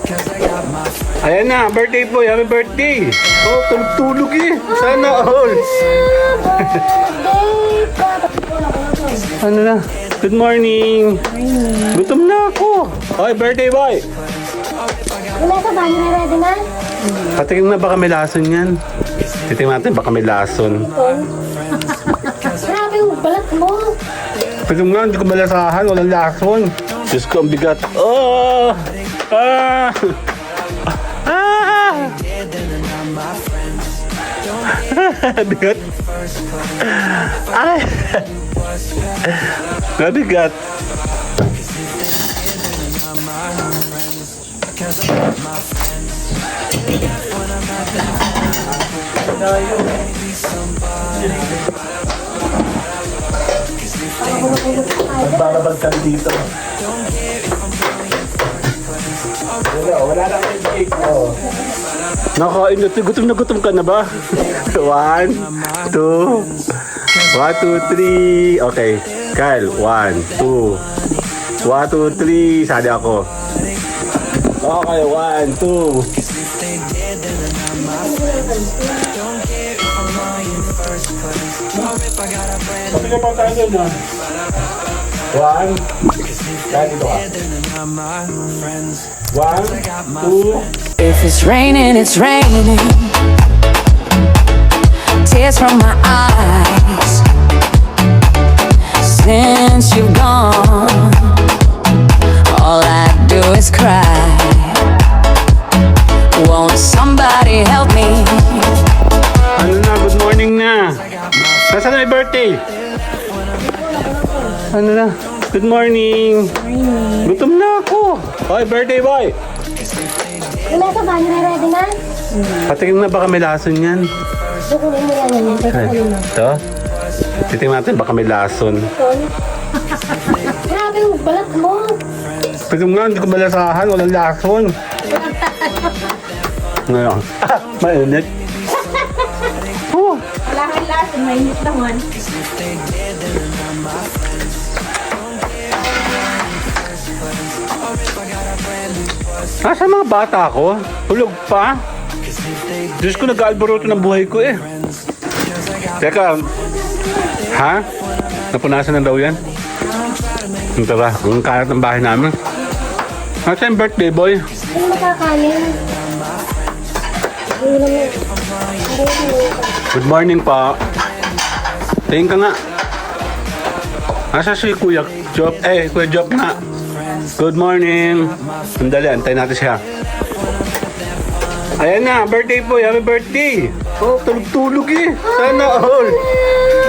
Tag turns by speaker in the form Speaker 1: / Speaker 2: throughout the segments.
Speaker 1: Ayan na, birthday po. Happy birthday. Oh, tulog-tulog eh. Sana all. Ano na? Good morning. Gutom na ako. Oy, birthday boy.
Speaker 2: Wala ka ba? Hindi na ready na?
Speaker 1: Patingin na baka may lason yan. Titingnan natin baka may lason.
Speaker 2: Grabe yung balat mo.
Speaker 1: Pero nga, hindi ko malasahan. Walang lason. Diyos ko, ang bigat. Oh! Ah! Ah! Bigat. Ay! Nabigat. Bababagkan dito. Wala na kayong cake mo. Nakain na. Gutom ka na ba? 1, 2. 1, 2, 3. Okay. Kyle, 1, 2. 1, 2, 3. Sali ako. Okay, 1, 2. Kapag pa tayo na. 1. Kaya dito ka. 1, 2.
Speaker 3: If it's raining, it's raining. Tears from my eyes. Since you've gone, all I do is cry. Won't somebody help me?
Speaker 1: Ano na, good morning na. Nasaan na may birthday? Ano na, good morning. Gutom na ako. Oy, birthday boy.
Speaker 2: Wala ka ba? Hindi na ready na?
Speaker 1: Patingin na baka may lason yan.
Speaker 2: Dukunin mo yan yun. Teka
Speaker 1: Ay,
Speaker 2: kanina.
Speaker 1: ito. Titingnan natin baka may lason.
Speaker 2: Grabe yung balat mo.
Speaker 1: Pero nga, hindi ko malasahan. Walang lason. Ngayon. Ah, mainit. Oh,
Speaker 2: Wala kang lahat. Mainit naman.
Speaker 1: nasa mga bata ko? Hulog pa? Diyos ko, nag-aalboroto ng buhay ko eh. Teka, ha? Napunasan na daw yan? Ito ba? Ang kalat ng bahay namin. Nasa yung birthday boy?
Speaker 2: Ano makakanin?
Speaker 1: Good morning pa. Tingin ka nga. Nasa si Kuya Job? Kuya Job nga. Good morning. Sandali, antayin natin siya. Ayan na, birthday po. Happy birthday. Oh, tulog-tulog eh. Sana all.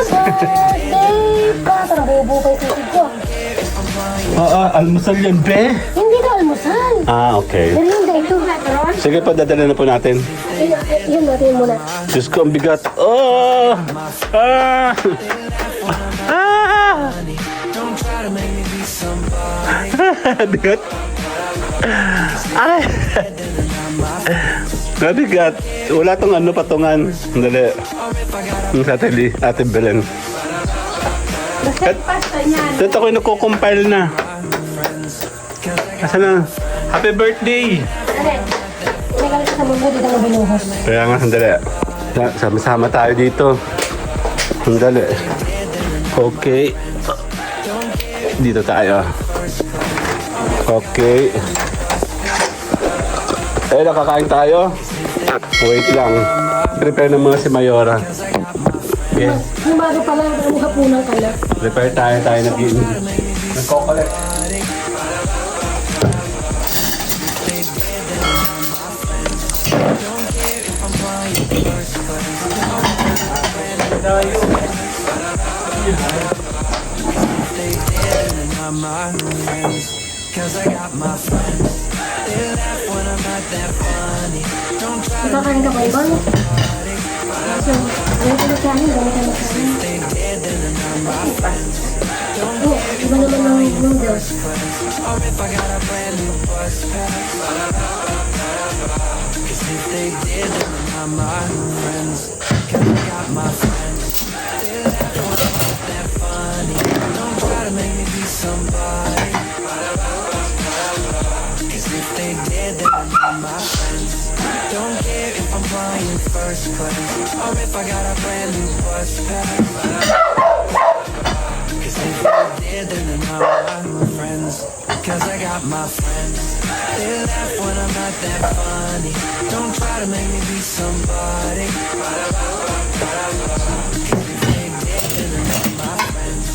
Speaker 2: Birthday pa. Parang bubukay sa isip ko.
Speaker 1: Almusal yan, be.
Speaker 2: Hindi ka almusal.
Speaker 1: Okay.
Speaker 2: Merinda ito.
Speaker 1: Sige po, dadala na po natin.
Speaker 2: Yun natin muna.
Speaker 1: Diyos ko, ang bigat. Oh! Ah! Ah! Bigat. Ay! Nabigat. Wala tong ano patungan. Dali. Yung sa Ate Belen. Dito ko nakukompile na. Asa na? Happy birthday!
Speaker 2: Nagal ka sa mundo dito na binuhos.
Speaker 1: Kaya nga, sandali. Sama-sama tayo dito. Sandali. Okay. Dito tayo. Okay. Nakakain tayo. Wait lang. Prepare ng mga si Mayora. Okay.
Speaker 2: Yung bago pala, ang hapunan ka na.
Speaker 1: Prepare tayo nagko-collect.
Speaker 2: Nakakain ka ba iba? So, ano ka magkain? Gano'n ka magkain? Iba naman ng noodles.
Speaker 3: Somebody, 'cause if they did, then
Speaker 4: they're not my friends. Don't care if I'm flying first class or if I got a brand new bus pass. Cause if they did, then they're not my friends. Cause I got my friends. They laugh when I'm not that funny. Don't try to make me be somebody. Cause if they did, then they're not my friends.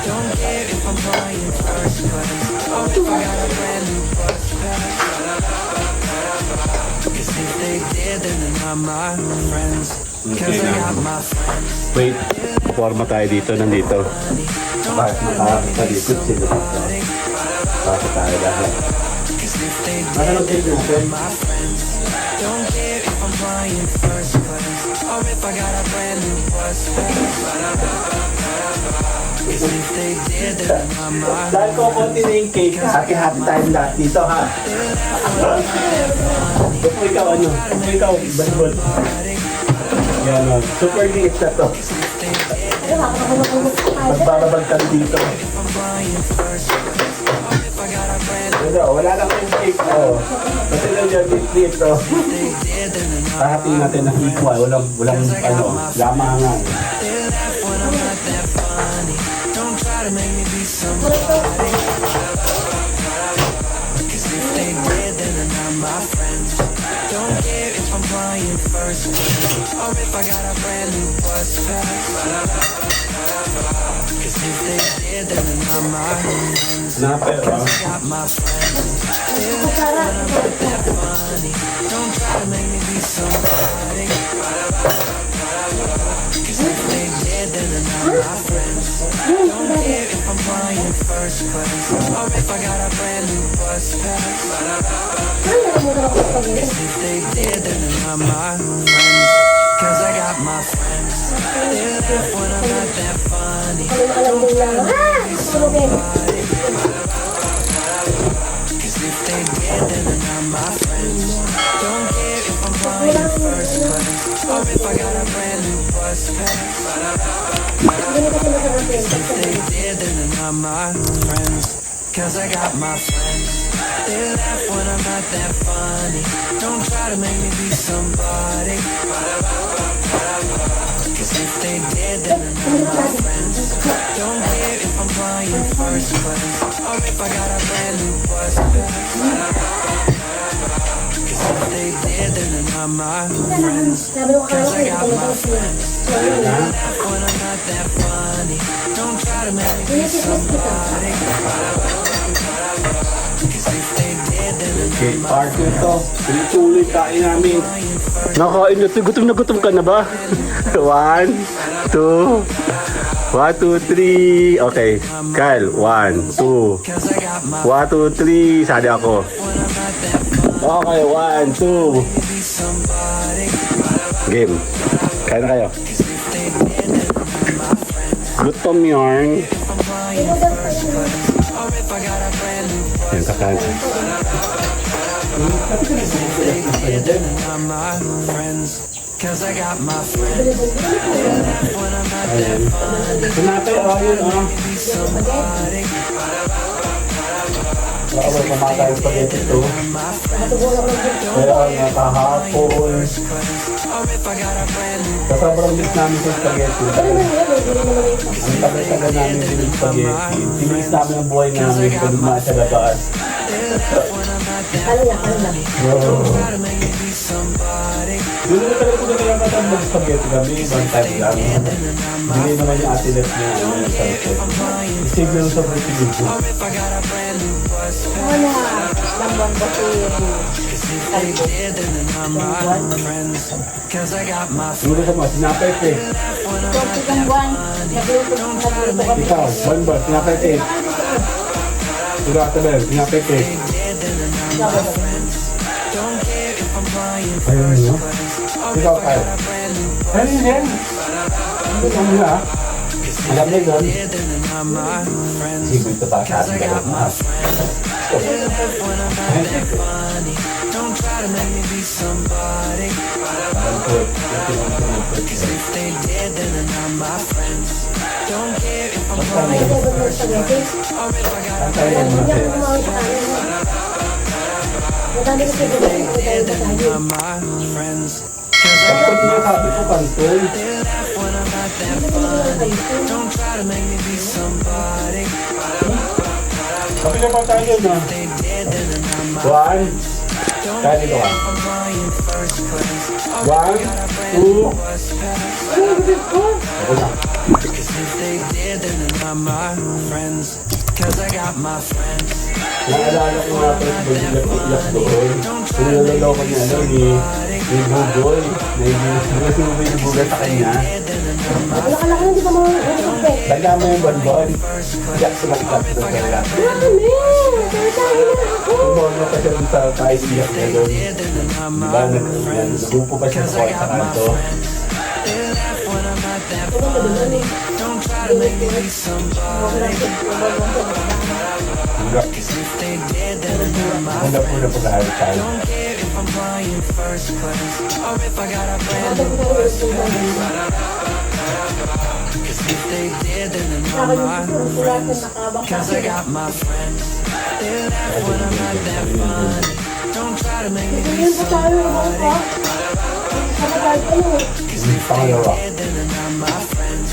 Speaker 4: Don't care if I'm flying first class or if I got a brand new bus pass. Cause if they did, then they're not my friends. Cause I got my friends.
Speaker 1: Wait, forma tayo dito, nandito.
Speaker 4: Bakit
Speaker 1: Makalikot sila. Bakit tayo lahat?
Speaker 4: Cause if they did, then they're not my friends. Don't care if I'm flying first class or if I got a brand new bus pass. Cause if they did, then they're not my
Speaker 5: Dahil ko konti na yung cake, hati-hati tayong lahat dito ha. Kung ikaw ano, kung ikaw balbol. Yan o, super liit na to.
Speaker 2: Ano ba?
Speaker 5: Magbababag ka dito. Ano, wala lang yung cake o. Kasi lang yan, liit to. Hahatiin natin ng equal, walang ano, lamangan.
Speaker 4: Don't try to make me be somebody. Cause if they did, then they're not my friends. Don't care if I'm flying first class or if I got a brand new bus pass. Cause if they did, then they're not my friends.
Speaker 5: Napero.
Speaker 4: Cause I got my friends. They laugh when I'm not that funny. Don't try to make me be somebody. Cause if they did, then they're not my friends. Don't care if I'm flying first class or if I got a brand new bus pass. Cause if they did, then they're not my friends. Cause I got my friends. They laugh when I'm not that funny. Don't try to make me be somebody. Cause if they did, then they're not my friends. Don't care if I'm flying first class or if I got a brand new bus pass. Cause if they did, then they're not my friends. Cause I got my friends. They laugh when I'm not that funny. Don't try to make me be somebody. Cause if they did, then they're not my friends. Don't care if I'm flying first class or if I got a brand new bus pass. Cause if they did, then they're not my friends. Cause I got my friends. They laugh when I'm not that funny. Don't try to make me be somebody. Cause if they did, then they're
Speaker 5: Cake part na to. Tuloy kain namin.
Speaker 1: Nakain na to. Gutom ka na ba? 1, 2, 1, 2, 3. Okay, Kyle, 1, 2.
Speaker 4: cause I got my
Speaker 1: 1, 2, 3. Sali ako. Okay, 1, 2.
Speaker 4: be somebody.
Speaker 1: Game. Kain na kayo.
Speaker 4: Cause if they did, then they're not my friends.
Speaker 1: Gutom yarn.
Speaker 4: If I'm flying first class or if I got a brand new
Speaker 1: Yan, kakain.
Speaker 4: they did, then they're not my friends. Cause I got my friends. They laugh when I'm not that funny.
Speaker 5: Sinabi, oh yun oh.
Speaker 4: Be somebody.
Speaker 5: Baka ba kumakain spaghetti to?
Speaker 4: My friends.
Speaker 5: Kaya nakahapon.
Speaker 4: First class or if I got a brand new
Speaker 5: Sa sobrang miss namin sa spaghetti. Ang tagal-tagal namin din yung spaghetti. Timilis namin ang buhay namin pag dumaan sa labas.
Speaker 4: when I'm not that funny. Don't try to make me be somebody.
Speaker 5: Yun na talaga kung nakakatan mag-spaghetti kami, one time lang. Hindi naman yung atilet niya. Isig lang sa fertility.
Speaker 4: Or if I got a brand new bus pass.
Speaker 2: Ano? Lambuan ba si...
Speaker 4: Cause if they did, then they're not my friends. Cause I got my friends.
Speaker 5: Ano sa mga sinapay ko eh.
Speaker 4: When I'm
Speaker 2: So,
Speaker 4: not
Speaker 2: isang buwan, nagluto kami.
Speaker 5: Ikaw, one bar, sinapay ko eh. Ikaw, Atabel, sinapay ko eh.
Speaker 4: dead, then they're not my friends. Don't care if I'm flying
Speaker 5: Ayun
Speaker 4: first
Speaker 5: nyo.
Speaker 4: class. Or if
Speaker 5: Ikaw,
Speaker 4: I
Speaker 5: Kyle.
Speaker 4: got a brand new
Speaker 5: Ayun yan. Ito mo na. Alam niyo doon.
Speaker 4: dead, then they're not my friends.
Speaker 5: Sige, ito pa.
Speaker 4: Cause I got my friends. They laugh when I'm not that funny. Don't try to make me be somebody. Cause if they did, then they're not my friends. Don't care if I'm flying first class. Or if I got a
Speaker 5: Kaya mo na
Speaker 2: Hindi
Speaker 5: siya.
Speaker 2: ako kumawin sa kanin. Madami kasi dito.
Speaker 4: They're not my friends. Cause I
Speaker 5: Pag niya sabi ko, kanton.
Speaker 4: laugh when I'm not that funny. Don't try to make me be somebody.
Speaker 5: Sabi na pa tayo na.
Speaker 4: They did, then they're not my
Speaker 5: One.
Speaker 4: Don't
Speaker 5: Kaya
Speaker 4: care
Speaker 5: dito ka.
Speaker 4: if I'm flying first class.
Speaker 5: One, two.
Speaker 4: Bus pass.
Speaker 5: Ako na.
Speaker 4: Cause if they did, then they're not my friends. Cause I got my friends.
Speaker 5: Naalala ko nga pa sa iyak doon. Sinuloloko niya, ni Bugoy. Nasuwi ni Bugoy sa kanya.
Speaker 2: Wala ka lang, hindi ka mo expect.
Speaker 5: Dala mo yung bonbon. Iyak sila ikat doon sa iyak.
Speaker 2: Marami! Tatahin na ako!
Speaker 5: Tumono pa siya dun sa tayo iyak niya doon. Diba, nagrupo pa siya sa kwarta kanto.
Speaker 4: They laugh when I'm not that funny. Don't try to make me be somebody. Cause if they did, then they're not my
Speaker 5: Ang dapo na pag-aaral tayo.
Speaker 4: Don't care if I'm flying first class or if I got a brand new bus pass. Cause if they did, then they're not my friends. Cause I got my friends. They laugh when I'm not that funny. Don't try to make me be
Speaker 2: Yun po tayo, ibang ka. Kapag ano,
Speaker 4: Cause if they
Speaker 5: Pangalawa.
Speaker 4: did, then they're not my friends.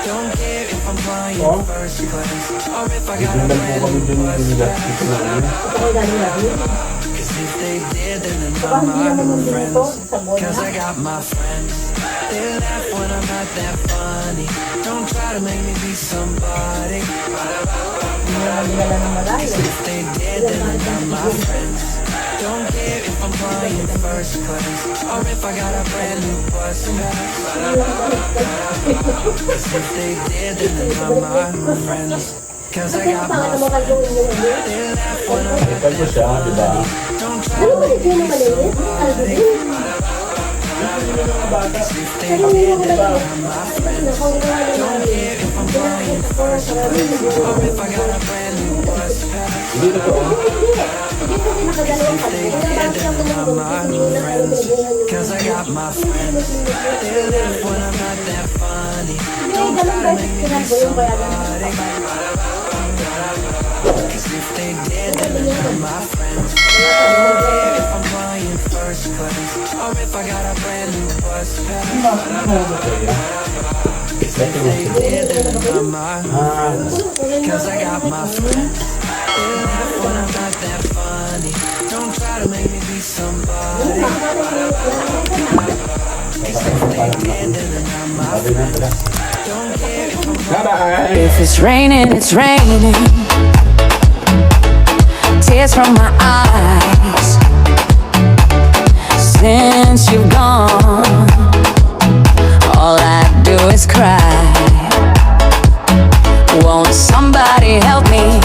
Speaker 4: Don't care if I'm flying
Speaker 5: Oh.
Speaker 4: first class or if I got a
Speaker 5: Bigyan po
Speaker 4: brand
Speaker 5: kami
Speaker 4: new
Speaker 5: dun
Speaker 4: bus
Speaker 5: yung
Speaker 4: pass.
Speaker 5: dito na ano.
Speaker 2: ito ko galing natin.
Speaker 4: Cause if they did, then they're
Speaker 2: Baka
Speaker 4: not
Speaker 2: hindi
Speaker 4: my
Speaker 2: naman yung
Speaker 4: friends.
Speaker 2: dito sa bola.
Speaker 4: Cause I got my friends. They laugh when I'm not that funny. Don't try to make me be somebody.
Speaker 2: Hindi naman dinala ng malayo.
Speaker 4: If they did, then they're not my friends. Don't care if I'm flying first class or if I got a brand new bus pass. Cause if they did, then they're not my friends. Cause I
Speaker 2: Kasi
Speaker 4: got
Speaker 2: saan
Speaker 4: my
Speaker 2: naman kayo yung ano?
Speaker 4: They laugh when I'm not
Speaker 5: Ipal mo siya, di ba?
Speaker 4: Don't try
Speaker 2: Ano
Speaker 4: to
Speaker 2: ba ito yung maliit? Alvin?
Speaker 4: if they
Speaker 2: Pero
Speaker 4: did,
Speaker 2: yung
Speaker 4: then
Speaker 2: maliit.
Speaker 4: they're not my
Speaker 2: Kasi
Speaker 4: friends.
Speaker 2: nakawin ko nga yung
Speaker 4: Don't
Speaker 2: maliit.
Speaker 4: care if I'm flying first class or if I got a brand new bus pass.
Speaker 5: Hindi na to.
Speaker 2: Hindi kasi nakadalawang kami. Pinabati ako ng doon. Kasi hindi na kayo pinagyan yung...
Speaker 4: Cause I got my friends. They laugh when I'm not that funny.
Speaker 2: Yung dalawang beses pinagbo yung bayagan.
Speaker 4: Cause if they did, then they're not my friends. Don't care if I'm flying first class or if I got a brand new bus pass. Cause if they did, then they're not my friends. Cause I got my friends. They laugh when I'm not that funny. Don't try to make me be somebody. Cause if they did, then they're not my friends. Don't care if I'm
Speaker 5: Bye-bye!
Speaker 3: If it's raining, it's raining. Tears from my eyes. Since you've gone, all I do is cry. Won't somebody help me?